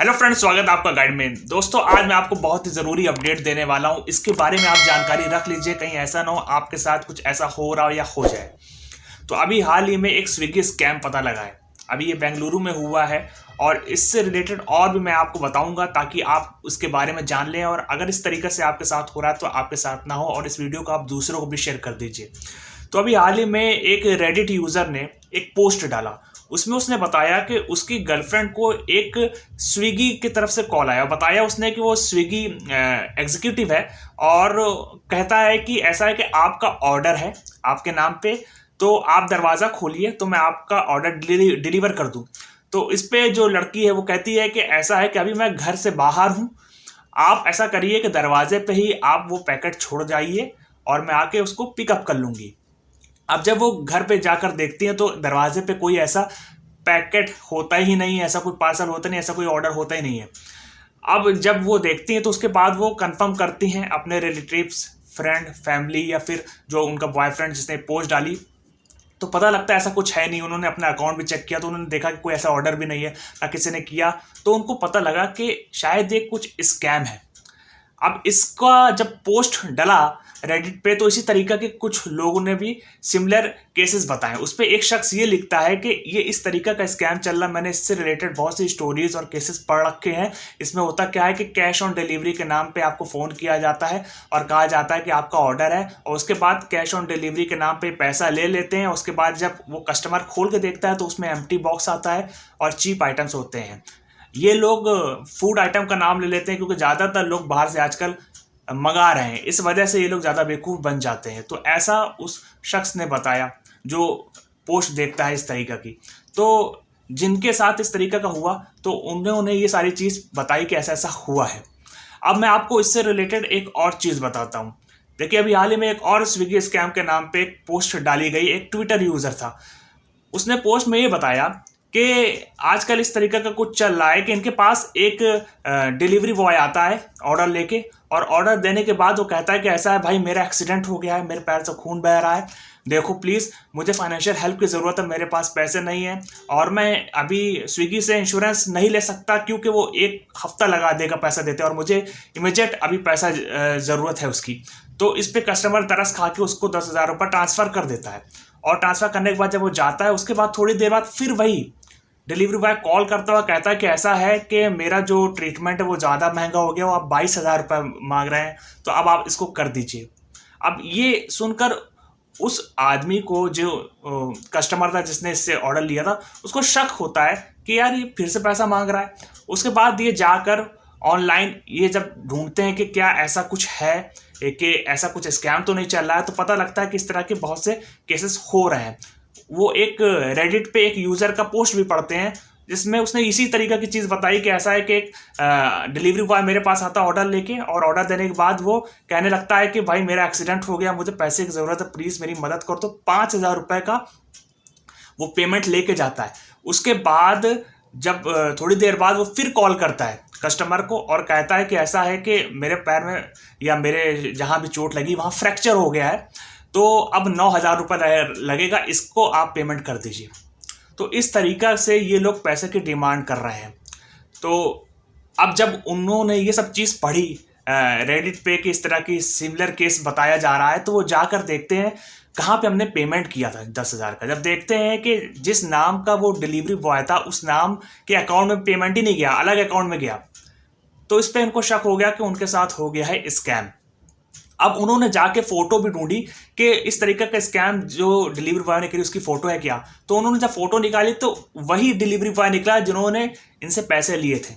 Hello friends, स्वागत है आपका गाइड में। दोस्तों, आज मैं आपको बहुत ही ज़रूरी अपडेट देने वाला हूं। इसके बारे में आप जानकारी रख लीजिए, कहीं ऐसा ना हो आपके साथ कुछ ऐसा हो रहा हो या हो जाए। तो अभी हाल ही में एक स्विगी स्कैम पता लगा है। अभी ये बेंगलुरु में हुआ है और इससे रिलेटेड और भी मैं आपको बताऊंगा ताकि आप उसके बारे में जान लें, और अगर इस तरीके से आपके साथ हो रहा है तो आपके साथ ना हो, और इस वीडियो को आप दूसरों को भी शेयर कर दीजिए। तो अभी हाल ही में एक रेडिट यूज़र ने एक पोस्ट डाला। उसमें उसने बताया कि उसकी गर्लफ्रेंड को एक स्विगी की तरफ से कॉल आया। बताया उसने कि वो स्विगी एग्जीक्यूटिव है और कहता है कि ऐसा है कि आपका ऑर्डर है आपके नाम पे, तो आप दरवाज़ा खोलिए तो मैं आपका ऑर्डर डिलीवर कर दूं। तो इस पे जो लड़की है वो कहती है कि ऐसा है कि अभी मैं घर से बाहर हूं, आप ऐसा करिए कि दरवाजे पे ही आप वो पैकेट छोड़ जाइए और मैं आके उसको पिकअप कर लूँगी। अब जब वो घर पे जाकर देखती है तो दरवाजे पे कोई ऐसा पैकेट होता ही नहीं है, ऐसा कोई पार्सल होता नहीं, ऐसा कोई ऑर्डर होता ही नहीं है। अब जब वो देखती हैं तो उसके बाद वो कंफर्म करती हैं अपने रिलेटिव्स, फ्रेंड, फैमिली या फिर जो उनका बॉयफ्रेंड जिसने पोस्ट डाली, तो पता लगता है ऐसा कुछ है नहीं। उन्होंने अपना अकाउंट भी चेक किया तो उन्होंने देखा कि कोई ऐसा ऑर्डर भी नहीं है, ना किसी ने किया। तो उनको पता लगा कि शायद ये कुछ स्कैम है। अब इसका जब पोस्ट डला रेडिट पे तो इसी तरीका के कुछ लोगों ने भी सिमिलर केसेस बताए। उस पर एक शख्स ये लिखता है कि ये इस तरीका का स्कैम चल रहा, मैंने इससे रिलेटेड बहुत सी स्टोरीज और केसेस पढ़ रखे हैं। इसमें होता क्या है कि कैश ऑन डिलीवरी के नाम पे आपको फ़ोन किया जाता है और कहा जाता है कि आपका ऑर्डर है, और उसके बाद कैश ऑन डिलीवरी के नाम पे पैसा ले लेते हैं। उसके बाद जब वो कस्टमर खोल के देखता है तो उसमें एम्प्टी बॉक्स आता है और चीप आइटम्स होते हैं। ये लोग फूड आइटम का नाम ले लेते हैं क्योंकि ज़्यादातर लोग बाहर से आजकल मंगा रहे हैं, इस वजह से ये लोग ज़्यादा बेवकूफ़ बन जाते हैं। तो ऐसा उस शख्स ने बताया जो पोस्ट देखता है इस तरीका की। तो जिनके साथ इस तरीका का हुआ तो उन्होंने ये सारी चीज़ बताई कि ऐसा ऐसा हुआ है। अब मैं आपको इससे रिलेटेड एक और चीज़ बताता हूँ। देखिए, अभी हाल ही में एक और स्विगी स्कैम के नाम पे एक पोस्ट डाली गई। एक ट्विटर यूज़र था, उसने पोस्ट में ये बताया कि आजकल इस तरीके का कुछ चल रहा है कि इनके पास एक डिलीवरी बॉय आता है ऑर्डर लेके, और ऑर्डर देने के बाद वो कहता है कि ऐसा है भाई, मेरा एक्सीडेंट हो गया है, मेरे पैर से खून बह रहा है, देखो प्लीज़ मुझे फाइनेंशियल हेल्प की ज़रूरत है, मेरे पास पैसे नहीं है और मैं अभी स्विगी से इंश्योरेंस नहीं ले सकता क्योंकि वो एक हफ्ता लगा देगा पैसा देते, और मुझे इमीडिएट अभी पैसा ज़रूरत है उसकी। तो इस पर कस्टमर तरस खा के उसको 10,000 रुपये ट्रांसफ़र कर देता है, और ट्रांसफ़र करने के बाद जब वो जाता है उसके बाद थोड़ी देर बाद फिर वही डिलीवरी बॉय कॉल करता हुआ कहता है कि ऐसा है कि मेरा जो ट्रीटमेंट है वो ज़्यादा महंगा हो गया, वो आप 22,000 रुपये मांग रहे हैं, तो अब आप इसको कर दीजिए। अब ये सुनकर उस आदमी को, जो कस्टमर था जिसने इससे ऑर्डर लिया था, उसको शक होता है कि यार ये फिर से पैसा मांग रहा है। उसके बाद ये जाकर ऑनलाइन ये जब ढूंढते हैं कि क्या ऐसा कुछ है, कि ऐसा कुछ स्कैम तो नहीं चल रहा है, तो पता लगता है कि इस तरह के बहुत से केसेस हो रहे हैं। वो एक रेडिट पे एक यूज़र का पोस्ट भी पढ़ते हैं जिसमें उसने इसी तरीका की चीज़ बताई कि ऐसा है कि एक डिलीवरी बॉय मेरे पास आता है ऑर्डर लेके, और ऑर्डर देने के बाद वो कहने लगता है कि भाई मेरा एक्सीडेंट हो गया, मुझे पैसे की ज़रूरत है, प्लीज़ मेरी मदद करो। तो 5,000 रुपये का वो पेमेंट लेके जाता है। उसके बाद जब थोड़ी देर बाद वो फिर कॉल करता है कस्टमर को और कहता है कि ऐसा है कि मेरे पैर में या मेरे जहाँ भी चोट लगी वहाँ फ्रैक्चर हो गया है, तो अब 9,000 रुपये लगेगा, इसको आप पेमेंट कर दीजिए। तो इस तरीका से ये लोग पैसे की डिमांड कर रहे हैं। तो अब जब उन्होंने ये सब चीज़ पढ़ी रेडिट पे कि इस तरह की सिमिलर केस बताया जा रहा है, तो वो जाकर देखते हैं कहाँ पे हमने पेमेंट किया था 10,000 का। जब देखते हैं कि जिस नाम का वो डिलीवरी बॉय था उस नाम के अकाउंट में पेमेंट ही नहीं गया, अलग अकाउंट में गया, तो इस पर इनको शक हो गया कि उनके साथ हो गया है स्कैम। अब उन्होंने जाके फ़ोटो भी ढूंढी कि इस तरीके का स्कैम जो डिलीवरी बॉय ने करी उसकी फ़ोटो है क्या। तो उन्होंने जब फ़ोटो निकाली तो वही डिलीवरी बॉय निकला जिन्होंने इनसे पैसे लिए थे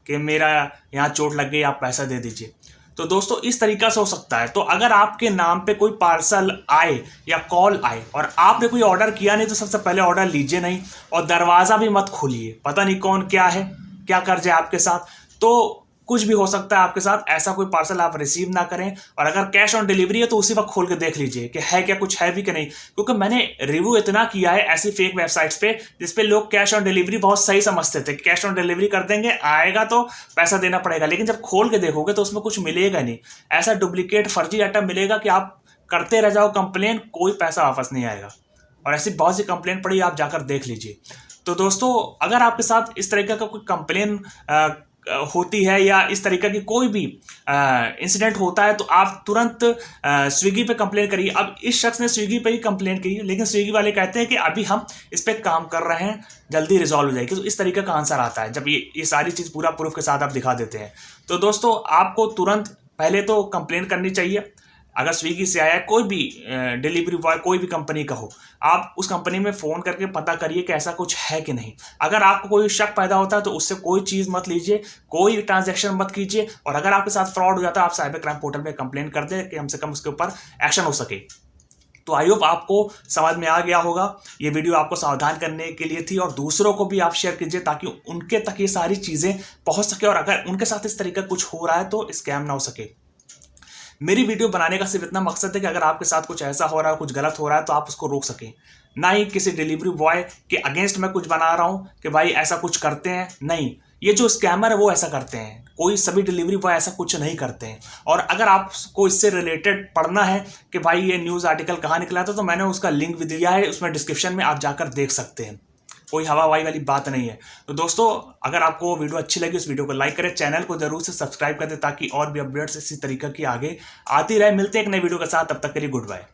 कि मेरा यहाँ चोट लग गई, आप पैसा दे दीजिए। तो दोस्तों, इस तरीका से हो सकता है। तो अगर आपके नाम पे कोई पार्सल आए या कॉल आए और आपने कोई ऑर्डर किया नहीं, तो सबसे पहले ऑर्डर लीजिए नहीं, और दरवाज़ा भी मत खोलिए, पता नहीं कौन क्या है, क्या कर जाए आपके साथ। तो कुछ भी हो सकता है आपके साथ, ऐसा कोई पार्सल आप रिसीव ना करें। और अगर कैश ऑन डिलीवरी है तो उसी वक्त खोल के देख लीजिए कि है क्या, कुछ है भी कि नहीं, क्योंकि मैंने रिव्यू इतना किया है ऐसी फेक वेबसाइट्स पे जिसपे लोग कैश ऑन डिलीवरी बहुत सही समझते थे, कैश ऑन डिलीवरी कर देंगे, आएगा तो पैसा देना पड़ेगा, लेकिन जब खोल के देखोगे तो उसमें कुछ मिलेगा नहीं। ऐसा डुप्लीकेट फर्जी आइटम मिलेगा कि आप करते रह जाओ कंप्लेन, कोई पैसा वापस नहीं आएगा। और ऐसी बहुत सी कंप्लेन पड़ी, आप जाकर देख लीजिए। तो दोस्तों, अगर आपके साथ इस तरीके का कोई कंप्लेन होती है या इस तरीके की कोई भी इंसिडेंट होता है तो आप तुरंत स्विगी पे कंप्लेन करिए। अब इस शख्स ने स्विगी पे ही कंप्लेन की, लेकिन स्विगी वाले कहते हैं कि अभी हम इस पे काम कर रहे हैं, जल्दी रिजॉल्व हो जाएगी। तो इस तरीके का आंसर आता है जब ये सारी चीज़ पूरा प्रूफ के साथ आप दिखा देते हैं। तो दोस्तों आपको तुरंत पहले तो कंप्लेन करनी चाहिए। अगर स्विगी से आया कोई भी डिलीवरी बॉय कोई भी कंपनी का हो, आप उस कंपनी में फ़ोन करके पता करिए कि ऐसा कुछ है कि नहीं। अगर आपको कोई शक पैदा होता है तो उससे कोई चीज़ मत लीजिए, कोई ट्रांजैक्शन मत कीजिए, और अगर आपके साथ फ्रॉड हो जाता है आप साइबर क्राइम पोर्टल में कंप्लेन कर दें कि कम से कम उसके ऊपर एक्शन हो सके। तो आई होप आपको समझ में आ गया होगा। ये वीडियो आपको सावधान करने के लिए थी, और दूसरों को भी आप शेयर कीजिए ताकि उनके तक ये सारी चीज़ें पहुंच सके, और अगर उनके साथ इस तरीका कुछ हो रहा है तो स्कैम ना हो सके। मेरी वीडियो बनाने का सिर्फ इतना मकसद है कि अगर आपके साथ कुछ ऐसा हो रहा है, कुछ गलत हो रहा है, तो आप उसको रोक सकें। ना ही किसी डिलीवरी बॉय के अगेंस्ट मैं कुछ बना रहा हूं कि भाई ऐसा कुछ करते हैं, नहीं। ये जो स्कैमर है वो ऐसा करते हैं, कोई सभी डिलीवरी बॉय ऐसा कुछ नहीं करते हैं। और अगर आपको इससे रिलेटेड पढ़ना है कि भाई ये न्यूज़ आर्टिकल कहाँ निकला था, तो मैंने उसका लिंक भी दिया है, उसमें डिस्क्रिप्शन में आप जाकर देख सकते हैं। कोई हवाई वाली बात नहीं है। तो दोस्तों अगर आपको वीडियो अच्छी लगी उस वीडियो को लाइक करें, चैनल को जरूर से सब्सक्राइब कर दें ताकि और भी अपडेट्स इसी तरीके की आगे आती रहे। मिलते हैं एक नई वीडियो के साथ, तब तक के लिए गुड बाय।